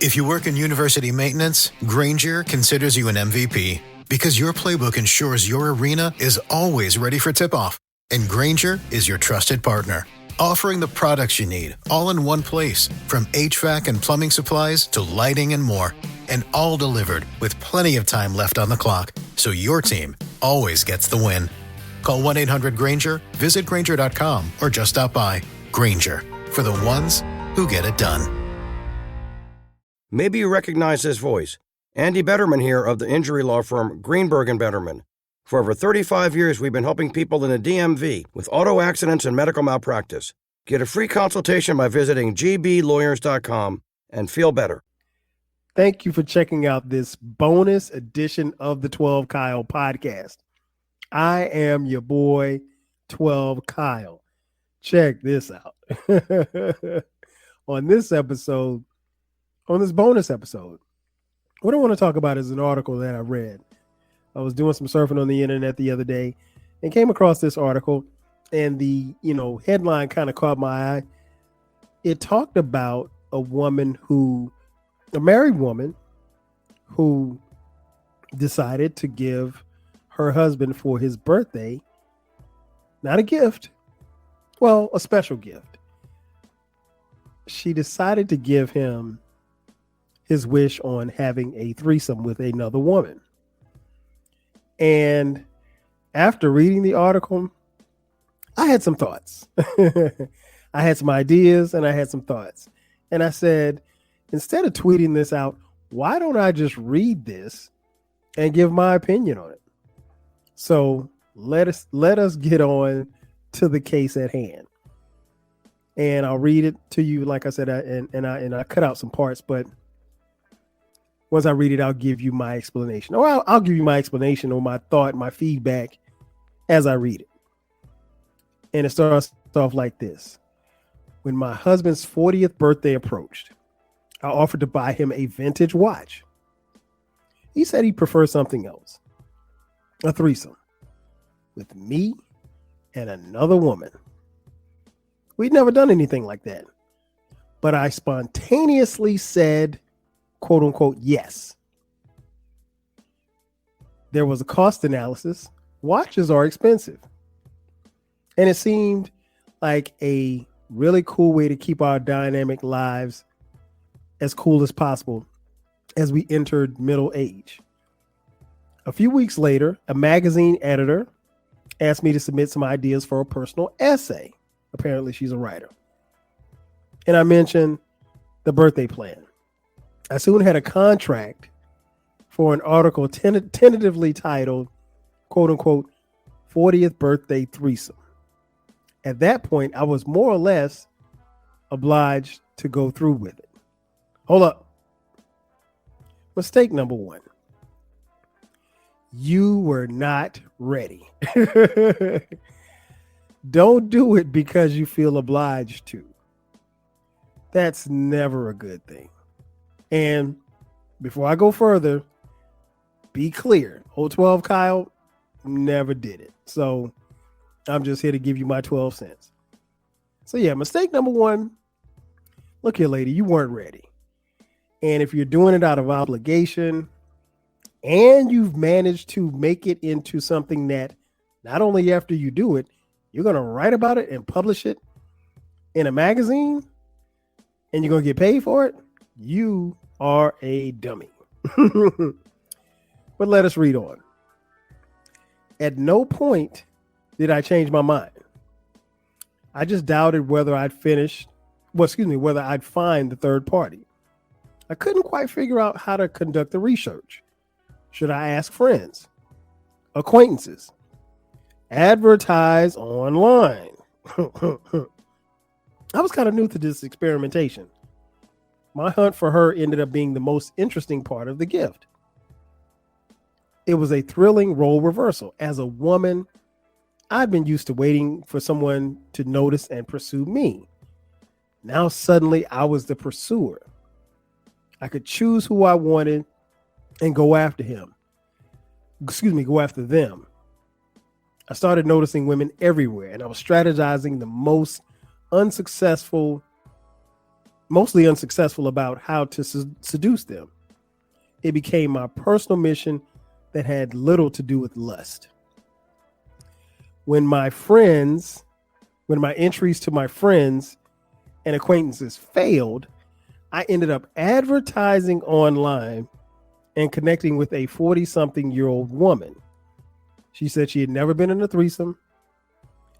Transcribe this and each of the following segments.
If you work in university maintenance, Granger considers you an MVP because your playbook ensures your arena is always ready for tip-off. And Granger is your trusted partner, offering the products you need all in one place, from HVAC and plumbing supplies to lighting and more. And all delivered with plenty of time left on the clock, so your team always gets the win. Call 1-800-GRANGER, visit Granger.com, or just stop by. Granger, for the ones who get it done. Maybe you recognize this voice. Andy Betterman here of the injury law firm Greenberg & Betterman. For over 35 years, we've been helping people in the DMV with auto accidents and medical malpractice. Get a free consultation by visiting gblawyers.com and feel better. Thank you for checking out this bonus edition of the 12 Kyle podcast. I am your boy, 12 Kyle. Check this out. On this bonus episode, what I want to talk about is an article that I read. I was doing some surfing on the internet the other day and came across this article, and the headline kind of caught my eye. It talked about a married woman who decided to give her husband for his birthday, not a gift, well, a special gift. She decided to give him his wish on having a threesome with another woman. And after reading the article, I had some thoughts. I had some ideas and I had some thoughts. And I said, instead of tweeting this out, why don't I just read this and give my opinion on it? So let us get on to the case at hand. And I'll read it to you, like I said, and I cut out some parts, but once I read it, I'll give you my explanation. Or I'll give you my explanation or my thought, my feedback as I read it. And it starts off like this. When my husband's 40th birthday approached, I offered to buy him a vintage watch. He said he preferred something else. A threesome with me and another woman. We'd never done anything like that. But I spontaneously said, quote unquote, yes. There was a cost analysis. Watches are expensive. And it seemed like a really cool way to keep our dynamic lives as cool as possible as we entered middle age. A few weeks later, a magazine editor asked me to submit some ideas for a personal essay. Apparently, she's a writer. And I mentioned the birthday plan. I soon had a contract for an article tentatively titled, quote unquote, 40th birthday threesome. At that point, I was more or less obliged to go through with it. Hold up. Mistake number one. You were not ready. Don't do it because you feel obliged to. That's never a good thing. And before I go further, be clear. 012 Kyle never did it. So I'm just here to give you my 12 cents. So yeah, mistake number one. Look here, lady, you weren't ready. And if you're doing it out of obligation and you've managed to make it into something that not only after you do it, you're going to write about it and publish it in a magazine and you're going to get paid for it, you are a dummy. But let us read on. At no point did I change my mind. I just doubted whether I'd whether I'd find the third party. I couldn't quite figure out how to conduct the research. Should I ask friends, acquaintances, advertise online? I was kind of new to this experimentation. My hunt for her ended up being the most interesting part of the gift. It was a thrilling role reversal. As a woman, I'd been used to waiting for someone to notice and pursue me. Now suddenly I was the pursuer. I could choose who I wanted and go after them. I started noticing women everywhere, and I was strategizing the most unsuccessful mostly unsuccessful about how to seduce them. It became my personal mission that had little to do with lust. When my entries to my friends and acquaintances failed, I ended up advertising online and connecting with a 40-something-year-old woman. She said she had never been in a threesome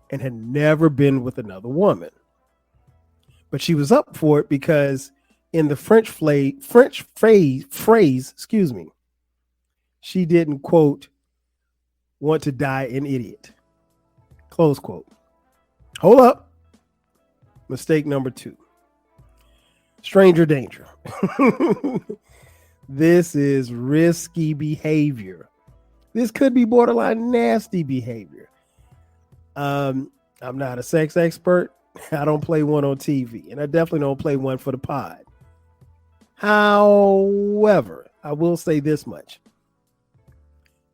and had never been with another woman. But she was up for it because in the French phrase, she didn't, quote, want to die an idiot, close quote. Hold up. Mistake number 2. Stranger danger. This is risky behavior. This could be borderline nasty behavior. I'm not a sex expert. I don't play one on TV, and I definitely don't play one for the pod. However, I will say this much.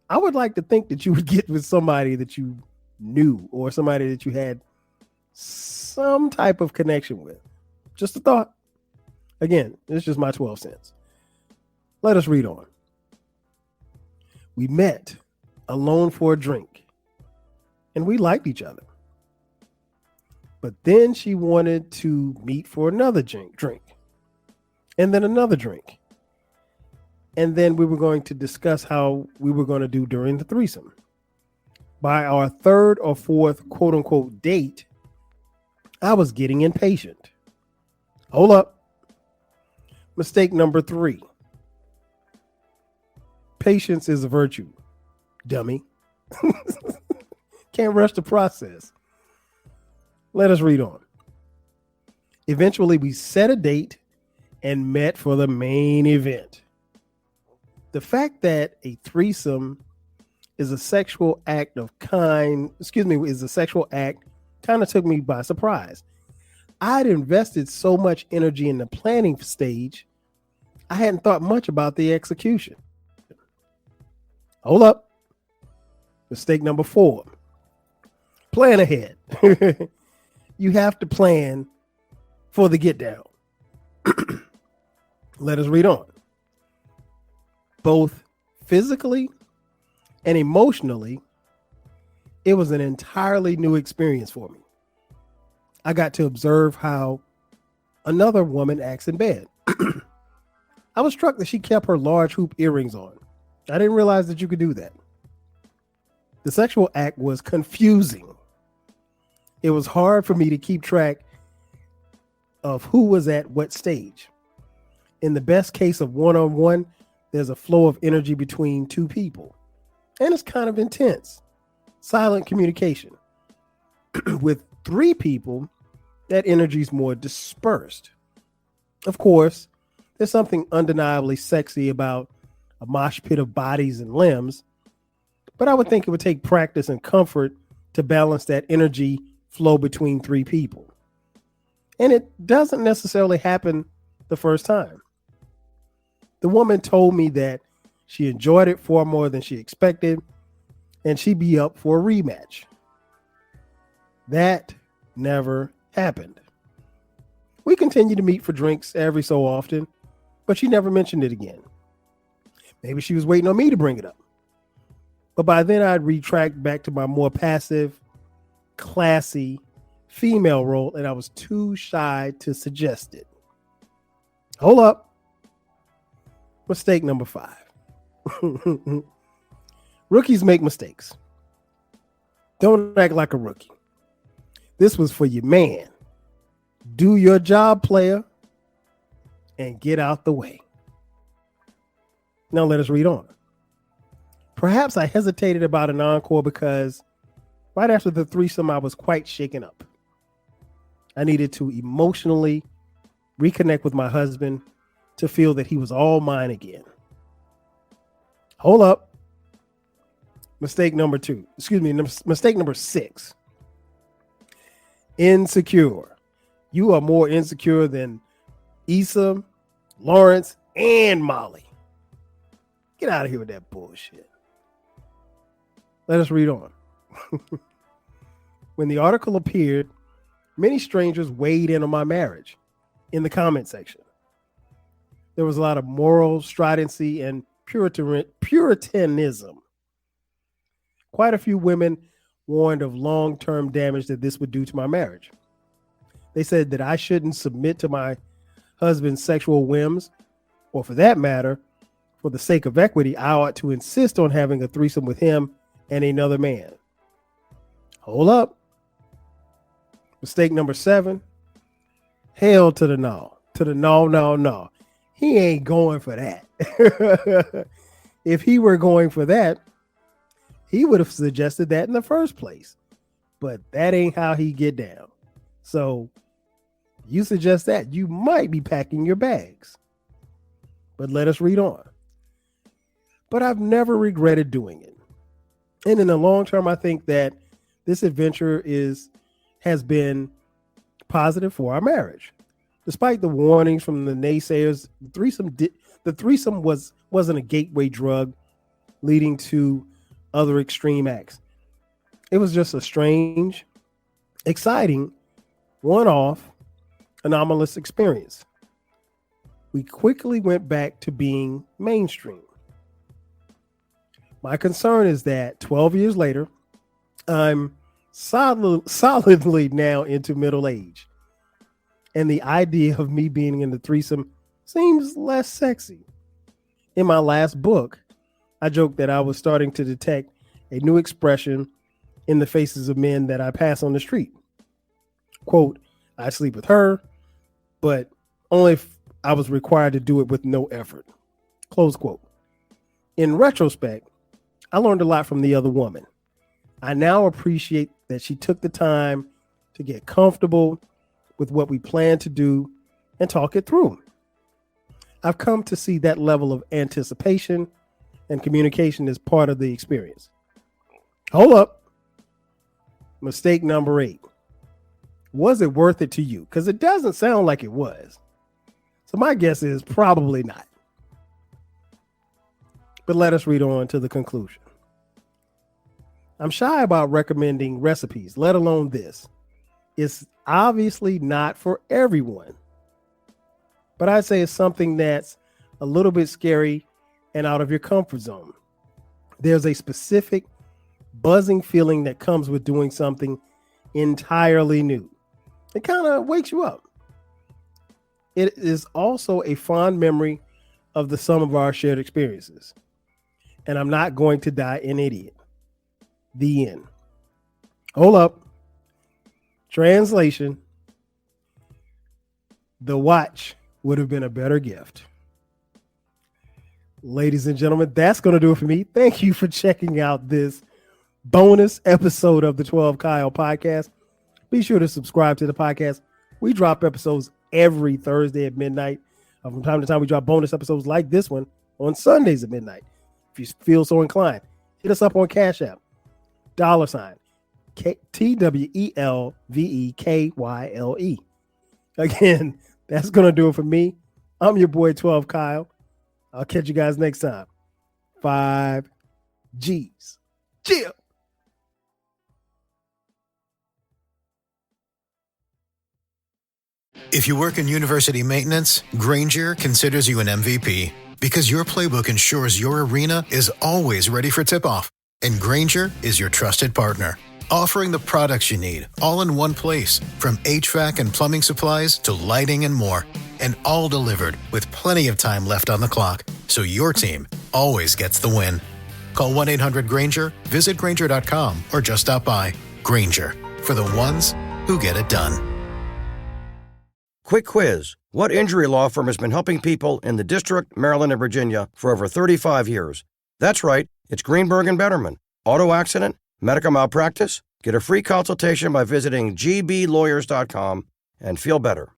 I would like to think that you would get with somebody that you knew or somebody that you had some type of connection with. Just a thought. Again, it's just my 12 cents. Let us read on. We met alone for a drink, and we liked each other. But then she wanted to meet for another drink, and then another drink. And then we were going to discuss how we were going to do during the threesome. By our third or fourth quote unquote date, I was getting impatient. Hold up. Mistake number 3. Patience is a virtue, dummy. Can't rush the process. Let us read on. Eventually, we set a date and met for the main event. The fact that a threesome is a sexual act kind of took me by surprise. I'd invested so much energy in the planning stage, I hadn't thought much about the execution. Hold up. Mistake number 4. Plan ahead. You have to plan for the get down. Let us read on. Both physically and emotionally, it was an entirely new experience for me. I got to observe how another woman acts in bed. I was struck that she kept her large hoop earrings on. I didn't realize that you could do that. The sexual act was confusing. It was hard for me to keep track of who was at what stage. In the best case of one-on-one, there's a flow of energy between two people. And it's kind of intense. Silent communication. With 3 people, that energy is more dispersed. Of course, there's something undeniably sexy about a mosh pit of bodies and limbs, but I would think it would take practice and comfort to balance that energy flow between 3 people. And it doesn't necessarily happen the first time. The woman told me that she enjoyed it far more than she expected, and she'd be up for a rematch. That never happened. We continued to meet for drinks every so often, but she never mentioned it again. Maybe she was waiting on me to bring it up. But by then I'd retract back to my more passive, classy female role, and I was too shy to suggest it. Hold up. Mistake number 5. Rookies make mistakes. Don't act like a rookie. This was for your man. Do your job, player, and get out the way. Now let us read on. Perhaps I hesitated about an encore because right after the threesome, I was quite shaken up. I needed to emotionally reconnect with my husband to feel that he was all mine again. Hold up. Mistake number 6. Insecure. You are more insecure than Issa, Lawrence, and Molly. Get out of here with that bullshit. Let us read on. When the article appeared, many strangers weighed in on my marriage. in the comment section. There was a lot of moral stridency and Puritanism. Quite a few women warned of long-term damage that this would do to my marriage. They said that I shouldn't submit to my husband's sexual whims, or for that matter, for the sake of equity, I ought to insist on having a threesome with him and another man. Hold up. Mistake number 7. Hell to the no. To the no. He ain't going for that. If he were going for that, he would have suggested that in the first place. But that ain't how he get down. So you suggest that, you might be packing your bags. But let us read on. But I've never regretted doing it. And in the long term, I think that this adventure has been positive for our marriage. Despite the warnings from the naysayers, the threesome wasn't a gateway drug leading to other extreme acts. It was just a strange, exciting, one-off, anomalous experience. We quickly went back to being mainstream. My concern is that 12 years later, I'm solidly now into middle age. And the idea of me being in the threesome seems less sexy. In my last book, I joked that I was starting to detect a new expression in the faces of men that I pass on the street. Quote, I sleep with her, but only if I was required to do it with no effort. Close quote. In retrospect, I learned a lot from the other woman. I now appreciate that she took the time to get comfortable with what we plan to do and talk it through. I've come to see that level of anticipation and communication as part of the experience. Hold up. Mistake number 8. Was it worth it to you? Because it doesn't sound like it was. So my guess is probably not. But let us read on to the conclusion. I'm shy about recommending recipes, let alone this. It's obviously not for everyone. But I'd say it's something that's a little bit scary and out of your comfort zone. There's a specific buzzing feeling that comes with doing something entirely new. It kind of wakes you up. It is also a fond memory of the sum of our shared experiences. And I'm not going to die an idiot. The end. Hold up. Translation. The watch would have been a better gift. Ladies and gentlemen, that's going to do it for me. Thank you for checking out this bonus episode of the 12 Kyle podcast. Be sure to subscribe to the podcast. We drop episodes every Thursday at midnight. From time to time, we drop bonus episodes like this one on Sundays at midnight. If you feel so inclined, hit us up on Cash App. $TWELVEKYLE. Again, that's going to do it for me. I'm your boy 12 Kyle. I'll catch you guys next time. 5 G's. Chill. If you work in university maintenance, Granger considers you an MVP because your playbook ensures your arena is always ready for tip-off. And Granger is your trusted partner, offering the products you need all in one place, from HVAC and plumbing supplies to lighting and more. And all delivered with plenty of time left on the clock, so your team always gets the win. Call 1-800-GRANGER, visit Granger.com, or just stop by. Granger, for the ones who get it done. Quick quiz. What injury law firm has been helping people in the District, Maryland, and Virginia for over 35 years? That's right. It's Greenberg and Betterman. Auto accident? Medical malpractice? Get a free consultation by visiting gblawyers.com and feel better.